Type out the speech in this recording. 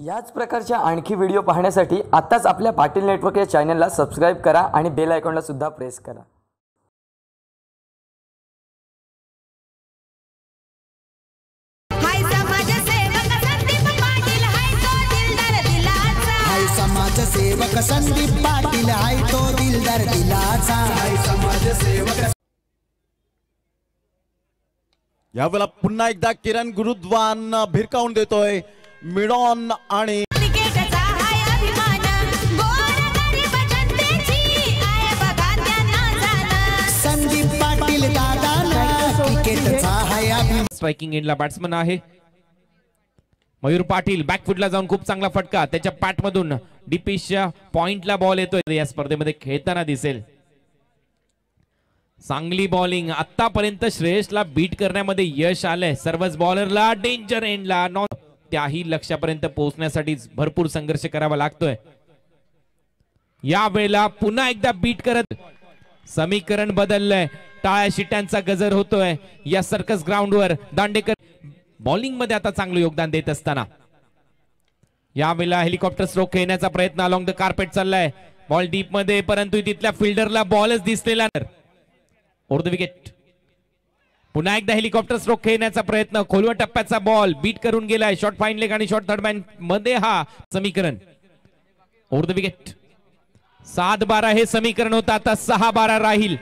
याच प्रकारच्या आणखी व्हिडिओ पाहण्यासाठी आताच आपल्या पाटील नेटवर्क या चॅनलला सबस्क्राइब करा आणि बेल आयकॉनला सुद्धा प्रेस करा। हाय समाजसेवक संदीप पाटील हाय तो दिलदार दिलाचा। हाय समाजसेवक संदीप पाटील हाय तो दिलदार दिलाचा। हाय समाजसेवक यावेळेला पुन्हा एकदा किरण गुरुद्वान भिरकावून देतोय मिडॉन आणि क्रिकेटचा हाय अभिमान गोर गरीब जनतेची आय बघा त्यांना जाण। संदीप पाटील दादा क्रिकेटचा हाय अभिमान। स्ट्राइकिंग एंडला बॅट्समन आहे मयूर पाटील, बॅकफुटला जाऊन खूप चांगला फटका, त्याच्या पॅट मधून डीपिशच्या पॉइंटला बॉल येतोय। या स्पर्धेमध्ये खेळताना दिसेल चांगली बॉलिंग आतापर्यंत श्रेयसला बीट करण्यामध्ये यश आलंय। सर्वच बॉलरला डेंजर एंडला त्याही लक्ष्यापर्यंत पोहोचण्यासाठी भरपूर संघर्ष करावा लागतोय। या वेळेला पुन्हा एकदा बीट करत समीकरण बदललंय, टाळ्या शिट्यांचा गजर होतोय या सर्कस ग्राउंडवर। दांडेकर बॉलिंग मध्ये आता चांगलं योगदान देत असताना या वेळेला हेलिकॉप्टर स्ट्रोक खेळण्याचा प्रयत्न अलॉंग द कार्पेट चाललाय। बॉल डीप मध्ये, परंतु तिथल्या फिल्डरला बॉलच दिसलेला नाही। ओव्हर द विकेट पुन्हा एकदा हेलिकॉप्टर स्ट्रोक खेळण्याचा प्रयत्न, खोलवर टप्प्याचा बॉल बीट करून गेलाय। शॉर्ट फाईन लेग आणि शॉर्ट थर्ड मॅन मध्ये हा समीकरण। ओव्हर द विकेट 7-12 हे समीकरण होतं, आता 6-12 राहील।